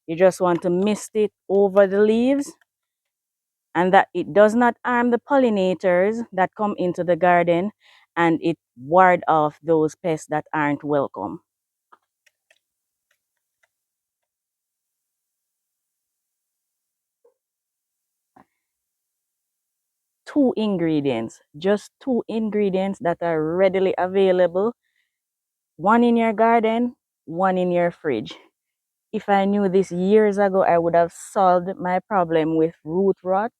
You just want to mist it over the leaves, and that it does not harm the pollinators that come into the garden, and it ward off those pests that aren't welcome. Two ingredients, just two ingredients that are readily available, one in your garden, one in your fridge. If I knew this years ago, I would have solved my problem with root rot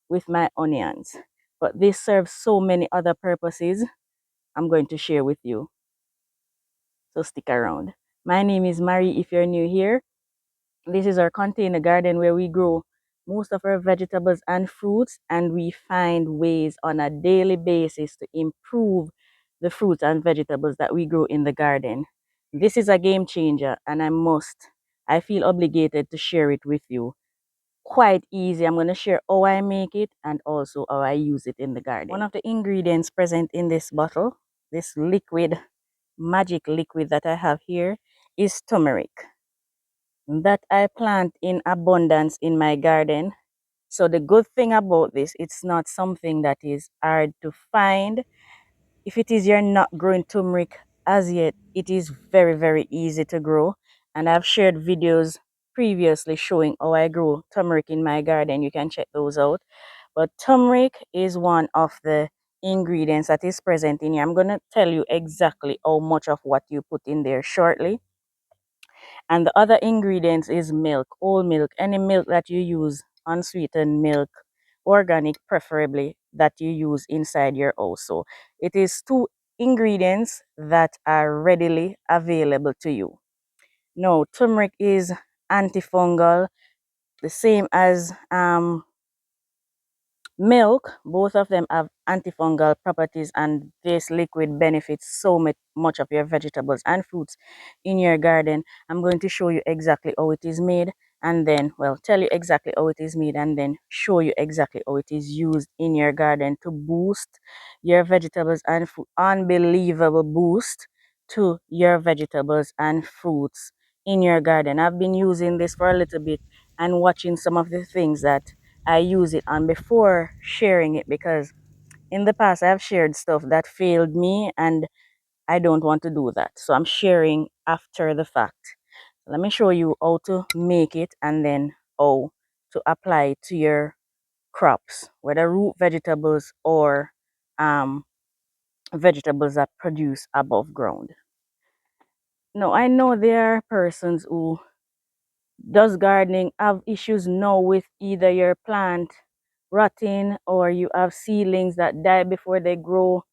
with my onions. But this serves so many other purposes I'm going to share with you. So stick around. My name is Marie if you're new here. This is our container garden where we grow most of our vegetables and fruits, and we find ways on a daily basis to improve the fruits and vegetables that we grow in the garden. This is a game changer, and I feel obligated to share it with you. Quite easy. I'm going to share how I make it and also how I use it in the garden. One of the ingredients present in this bottle, this liquid, magic liquid that I have here, is turmeric that I plant in abundance in my garden. So the good thing about this, it's not something that is hard to find. If it is you're not growing turmeric as yet, it is very, very easy to grow. And I've shared videos previously showing how I grow turmeric in my garden. You can check those out. But turmeric is one of the ingredients that is present in here. I'm going to tell you exactly how much of what you put in there shortly. And the other ingredients is milk, whole milk, any milk that you use, unsweetened milk, organic preferably, that you use inside your house. So it is two ingredients that are readily available to you. Now, turmeric is antifungal, the same as milk. Both of them have antifungal properties, and this liquid benefits so much of your vegetables and fruits in your garden. I'm going to show you exactly how it is made, and then, well, tell you exactly how it is made, and then show you exactly how it is used in your garden to boost your vegetables and fruit. Unbelievable boost to your vegetables and fruits in your garden. I've been using this for a little bit and watching some of the things that I use it on before sharing it, because in the past I've shared stuff that failed me and I don't want to do that. So I'm sharing after the fact. Let me show you how to make it and then how to apply it to your crops, whether root vegetables or vegetables that produce above ground. Now, I know there are persons who does gardening have issues now with either your plant rotting or you have seedlings that die before they grow.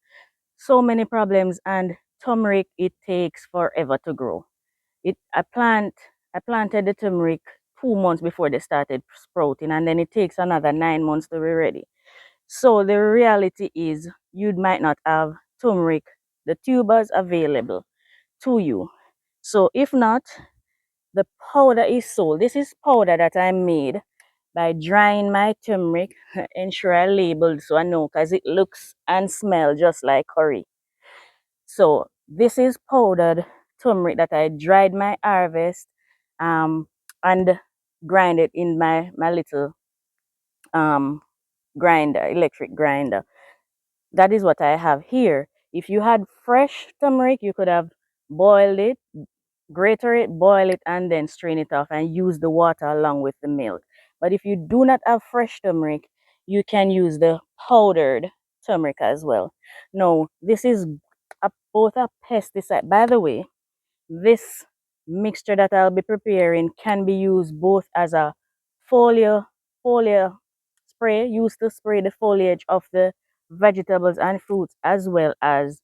So many problems, and turmeric, it takes forever to grow. I planted the turmeric 2 months before they started sprouting, and then it takes another 9 months to be ready. So the reality is you might not have turmeric, the tubers available to you. So if not, the powder is sold. This is powder that I made by drying my turmeric. Ensure I labeled so I know, because it looks and smells just like curry. So this is powdered turmeric that I dried my harvest and grind it in my little grinder, electric grinder. That is what I have here. If you had fresh turmeric, you could have boiled it, grater it, boil it, and then strain it off and use the water along with the milk. But if you do not have fresh turmeric, you can use the powdered turmeric as well. Now, this is both a pesticide. By the way, this mixture that I'll be preparing can be used both as a foliar spray, used to spray the foliage of the vegetables and fruits, as well as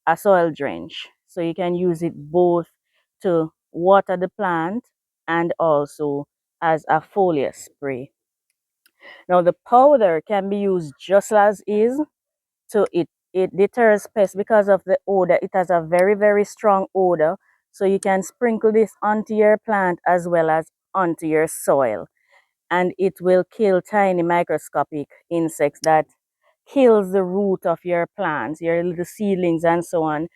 a soil drench. So you can use it both to water the plant and also as a foliar spray. Now the powder can be used just as is. So it deters pests because of the odor. It has a very, very strong odor. So you can sprinkle this onto your plant as well as onto your soil. And it will kill tiny microscopic insects that kills the root of your plants, your little seedlings and so on.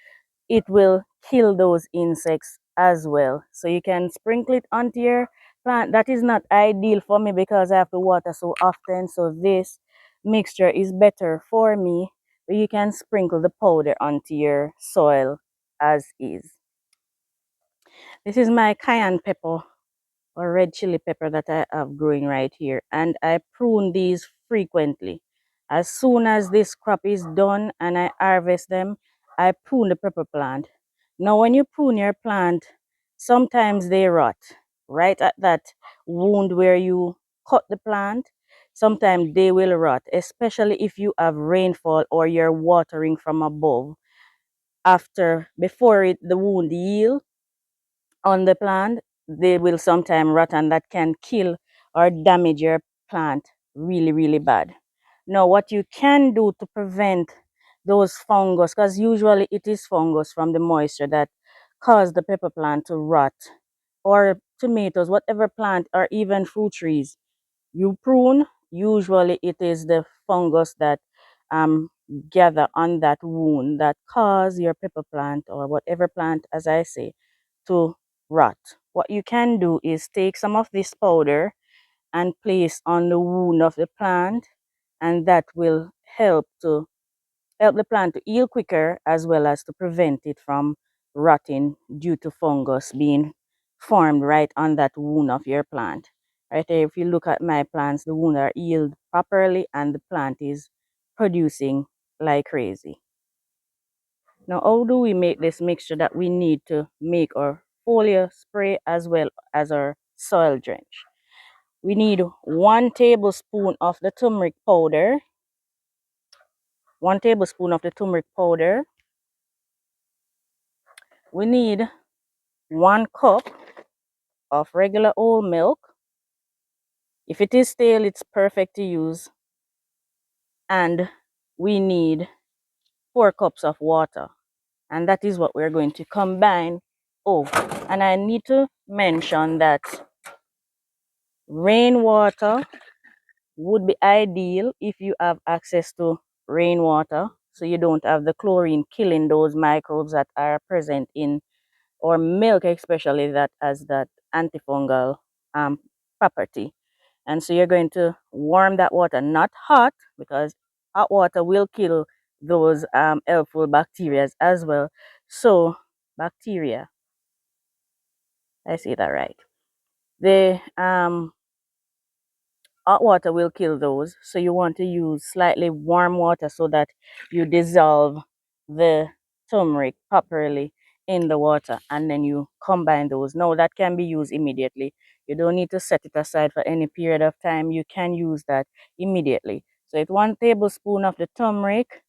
It will kill those insects as well. So you can sprinkle it onto your plant that is not ideal for me because I have to water so often. So this mixture is better for me. But you can sprinkle the powder onto your soil as is. This is my cayenne pepper or red chili pepper that I have growing right here, and I prune these frequently. As soon as this crop is done and I harvest them, I prune the pepper plant. Now when you prune your plant, sometimes they rot right at that wound where you cut the plant. Sometimes they will rot, especially if you have rainfall or you're watering from above. Before the wound heal on the plant, they will sometimes rot, and that can kill or damage your plant really, really bad. Now, what you can do to prevent those fungus, because usually it is fungus from the moisture that cause the pepper plant to rot, or tomatoes, whatever plant, or even fruit trees you prune, usually it is the fungus that um, gather on that wound that cause your pepper plant or whatever plant, as I say, to rot. What you can do is take some of this powder and place on the wound of the plant, and that will help the plant to heal quicker, as well as to prevent it from rotting due to fungus being formed right on that wound of your plant. Right there, if you look at my plants, the wounds are healed properly and the plant is producing like crazy. Now, how do we make this mixture that we need to make our foliar spray as well as our soil drench? We need 1 tablespoon of the turmeric powder, 1 tablespoon of the turmeric powder. We need 1 cup of regular whole milk. If it is stale, it's perfect to use. And we need 4 cups of water. And that is what we're going to combine. Oh, and I need to mention that rainwater would be ideal if you have access to rainwater, so you don't have the chlorine killing those microbes that are present in or milk, especially that has that antifungal property. And so you're going to warm that water, not hot, because hot water will kill those helpful bacteria as well. So bacteria, I say that right. The hot water will kill those. So you want to use slightly warm water so that you dissolve the turmeric properly in the water, and then you combine those. Now that can be used immediately. You don't need to set it aside for any period of time. You can use that immediately. So it's 1 tablespoon of the turmeric,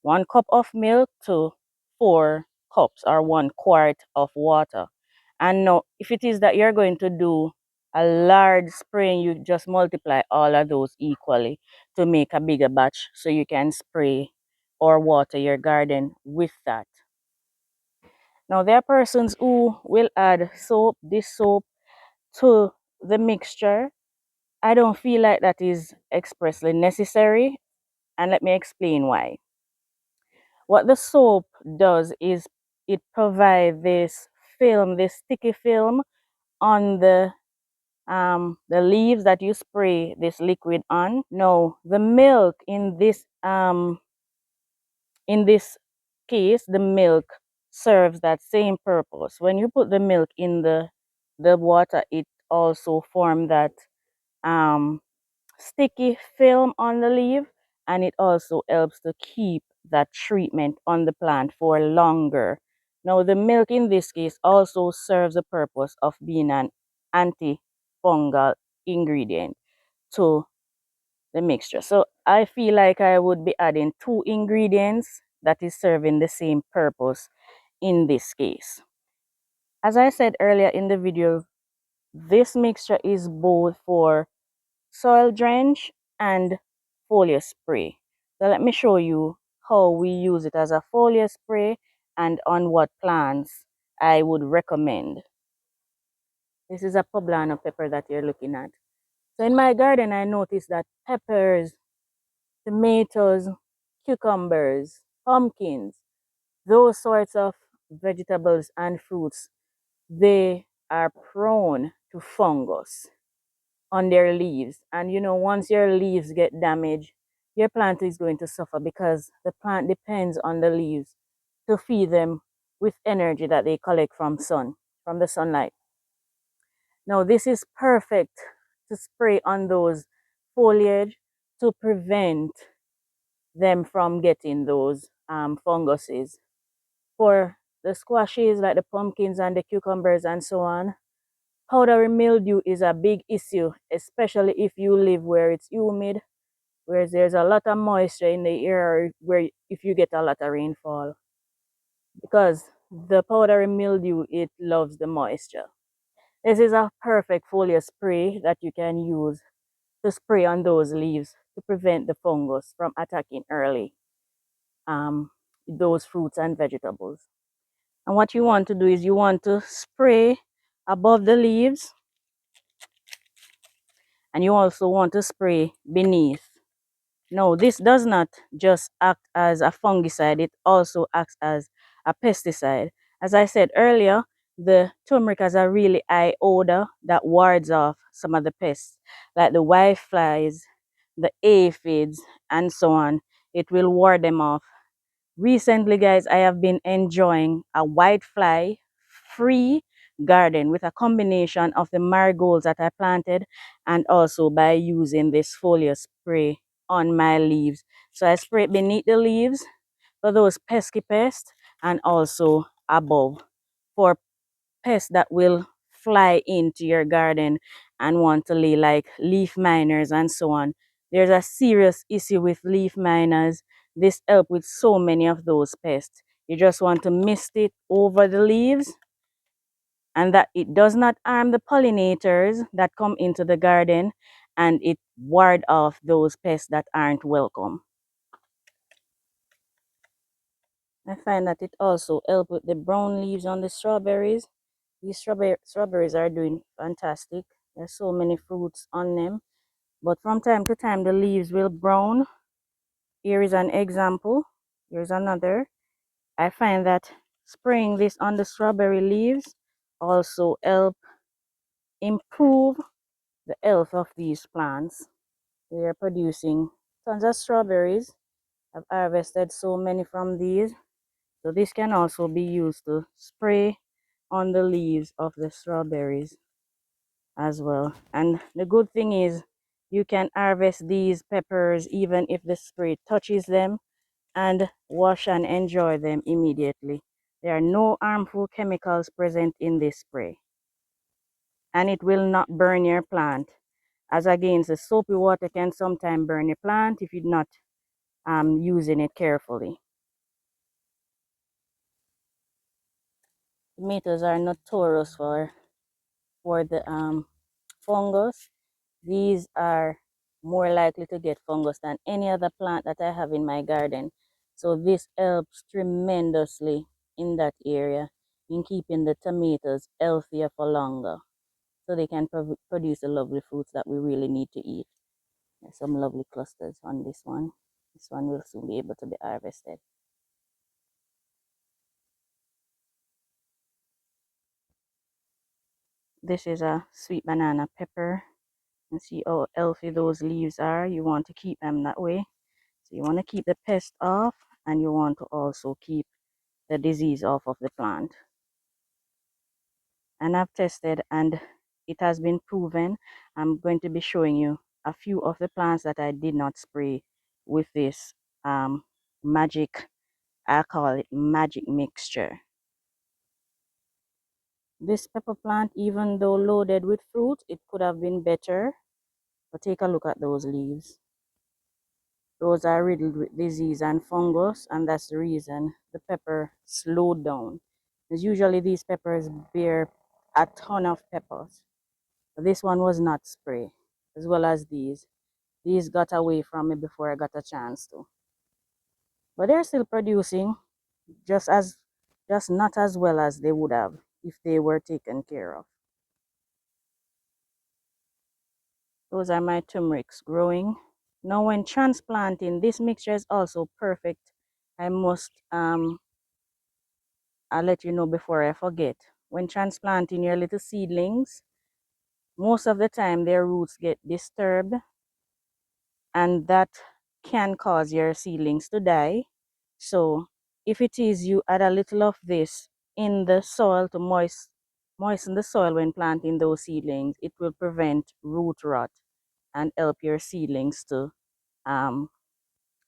1 cup of milk to 4 cups or 1 quart of water. And now, if it is that you're going to do a large spraying, you just multiply all of those equally to make a bigger batch so you can spray or water your garden with that. Now, there are persons who will add soap, this soap, to the mixture. I don't feel like that is expressly necessary, and let me explain why. What the soap does is it provides this film, this sticky film on the leaves that you spray this liquid on. Now, the milk in this case, the milk serves that same purpose. When you put the milk in the water, it also forms that um sticky film on the leaf, and it also helps to keep that treatment on the plant for longer. Now, the milk in this case also serves the purpose of being an antifungal ingredient to the mixture. So I feel like I would be adding 2 ingredients that is serving the same purpose in this case. As I said earlier in the video, this mixture is both for soil drench and foliar spray. So let me show you how we use it as a foliar spray and on what plants I would recommend. This is a poblano pepper that you're looking at. So in my garden, I noticed that peppers, tomatoes, cucumbers, pumpkins, those sorts of vegetables and fruits, they are prone to fungus on their leaves. And you know, once your leaves get damaged, your plant is going to suffer because the plant depends on the leaves to feed them with energy that they collect from the sunlight. Now, this is perfect to spray on those foliage to prevent them from getting those funguses. For the squashes like the pumpkins and the cucumbers and so on, powdery mildew is a big issue, especially if you live where it's humid, where there's a lot of moisture in the air, where if you get a lot of rainfall. Because the powdery mildew, it loves the moisture. This is a perfect foliar spray that you can use to spray on those leaves to prevent the fungus from attacking early those fruits and vegetables. And what you want to do is you want to spray above the leaves, and you also want to spray beneath. No, this does not just act as a fungicide, it also acts as a pesticide. As I said earlier, the turmeric has a really high odor that wards off some of the pests, like the whiteflies, the aphids, and so on. It will ward them off. Recently, guys, I have been enjoying a whitefly free garden with a combination of the marigolds that I planted and also by using this foliar spray on my leaves. So I spray it beneath the leaves for those pesky pests and also above for pests that will fly into your garden and want to lay, like leaf miners and so on. There's a serious issue with leaf miners. This help with so many of those pests. You just want to mist it over the leaves, and that it does not harm the pollinators that come into the garden, and it ward off those pests that aren't welcome. I find that it also help with the brown leaves on the strawberries. These strawberries are doing fantastic. There's so many fruits on them. But from time to time, the leaves will brown. Here is an example. Here's another. I find that spraying this on the strawberry leaves also help improve the health of these plants. They are producing tons of strawberries. I've harvested so many from these. So this can also be used to spray on the leaves of the strawberries as well. And the good thing is you can harvest these peppers even if the spray touches them and wash and enjoy them immediately. There are no harmful chemicals present in this spray, and it will not burn your plant. As against the soapy water can sometimes burn your plant if you're not using it carefully. Tomatoes are notorious for the fungus. These are more likely to get fungus than any other plant that I have in my garden. So this helps tremendously in that area in keeping the tomatoes healthier for longer, so they can produce the lovely fruits that we really need to eat. There's some lovely clusters on this one. This one will soon be able to be harvested. This is a sweet banana pepper. And see how healthy those leaves are. You want to keep them that way. So you want to keep the pest off, and you want to also keep the disease off of the plant. And I've tested and it has been proven. I'm going to be showing you a few of the plants that I did not spray with this magic, I call it magic mixture. This pepper plant, even though loaded with fruit, it could have been better. But take a look at those leaves. Those are riddled with disease and fungus, and that's the reason the pepper slowed down. Because usually these peppers bear a ton of peppers. But this one was not spray, as well as these. These got away from me before I got a chance to. But they're still producing, just not as well as they would have if they were taken care of. Those are my turmerics growing. Now when transplanting, this mixture is also perfect. I must I'll let you know before I forget. When transplanting your little seedlings, most of the time their roots get disturbed, and that can cause your seedlings to die. So if it is, you add a little of this in the soil to moisten the soil when planting those seedlings, it will prevent root rot and help your seedlings to um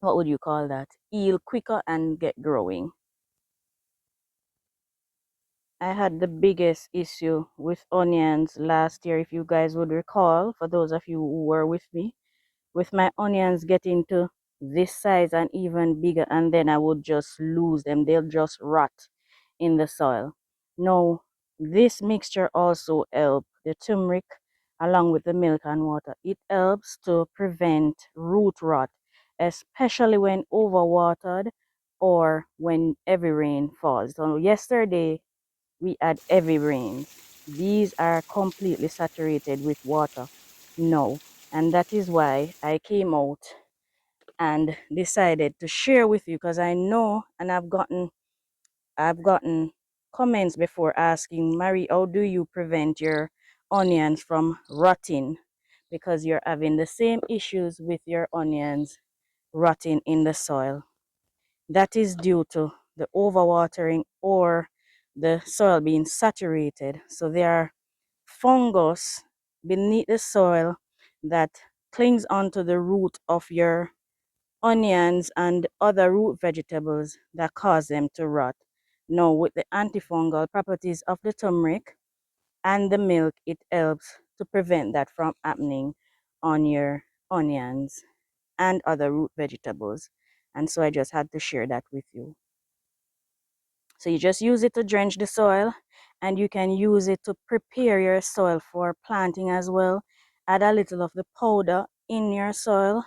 what would you call that, heal quicker and get growing. I had the biggest issue with onions last year, if you guys would recall, for those of you who were with me, with my onions getting to this size and even bigger, and then I would just lose them. They'll just rot in the soil. Now, this mixture also helps the turmeric along with the milk and water. It helps to prevent root rot, especially when overwatered or when heavy rain falls. So yesterday we had heavy rains. These are completely saturated with water now, and that is why I came out and decided to share with you, because I know, and I've gotten comments before asking, Marie, how do you prevent your onions from rotting, because you're having the same issues with your onions rotting in the soil. That is due to the overwatering or the soil being saturated. So there are fungus beneath the soil that clings onto the root of your onions and other root vegetables that cause them to rot. Now, with the antifungal properties of the turmeric and the milk, it helps to prevent that from happening on your onions and other root vegetables. And so I just had to share that with you. So you just use it to drench the soil, and you can use it to prepare your soil for planting as well. Add a little of the powder in your soil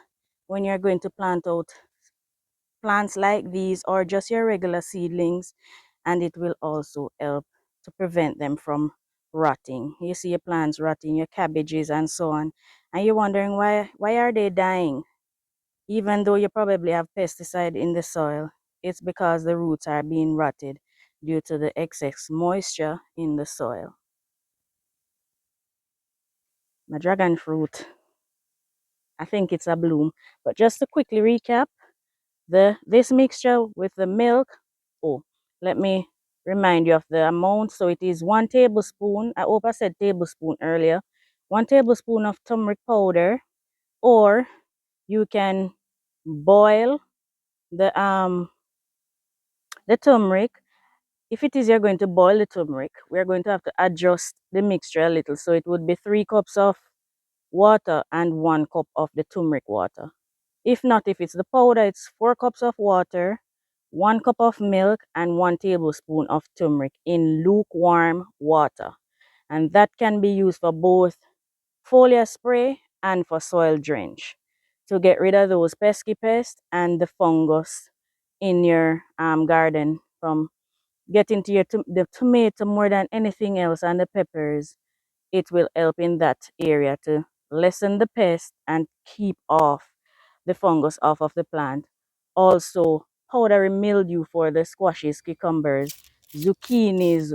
when you're going to plant out plants like these or just your regular seedlings, and it will also help to prevent them from rotting. You see your plants rotting, your cabbages and so on, and you're wondering why are they dying? Even though you probably have pesticide in the soil, it's because the roots are being rotted due to the excess moisture in the soil. My dragon fruit, I think it's a bloom. But just to quickly recap, this mixture with the milk, oh, let me remind you of the amount. So it is 1 tablespoon, I hope I said tablespoon earlier, 1 tablespoon of turmeric powder, or you can boil the turmeric. If it is you're going to boil the turmeric, we're going to have to adjust the mixture a little. So it would be 3 cups of water and 1 cup of the turmeric water. If not, if it's the powder, it's 4 cups of water, 1 cup of milk, and 1 tablespoon of turmeric in lukewarm water. And that can be used for both foliar spray and for soil drench to get rid of those pesky pests and the fungus in your garden from get into the tomato more than anything else, and the peppers. It will help in that area to lessen the pest and keep off the fungus off of the plant. Also, powdery mildew for the squashes, cucumbers, zucchinis,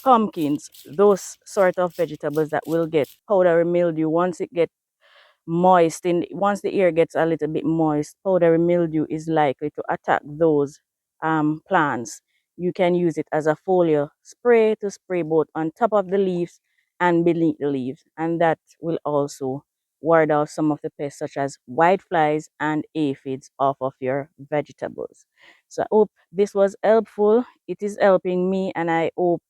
pumpkins, those sort of vegetables that will get powdery mildew once it gets moist. Once the air gets a little bit moist, powdery mildew is likely to attack those plants. You can use it as a foliar spray to spray both on top of the leaves and beneath the leaves, and that will also ward off some of the pests such as whiteflies and aphids off of your vegetables. So I hope this was helpful. It is helping me, and I hope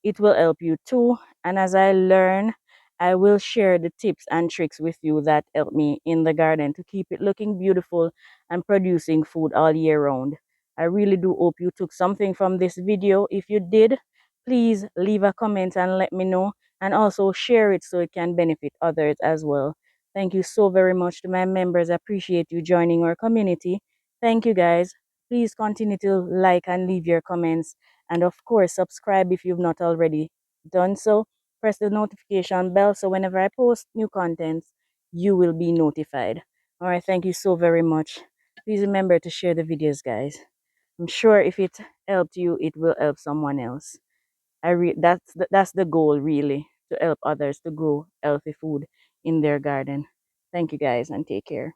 it will help you too. And as I learn, I will share the tips and tricks with you that help me in the garden to keep it looking beautiful and producing food all year round. I really do hope you took something from this video. If you did, please leave a comment and let me know, and also share it so it can benefit others as well. Thank you so very much to my members. I appreciate you joining our community. Thank you guys. Please continue to like and leave your comments, and of course subscribe if you've not already done so. Press the notification bell so whenever I post new contents, you will be notified. All right, thank you so very much. Please remember to share the videos, guys. I'm sure if it helped you, it will help someone else. That's the goal, really. to help others to grow healthy food in their garden. Thank you guys and take care.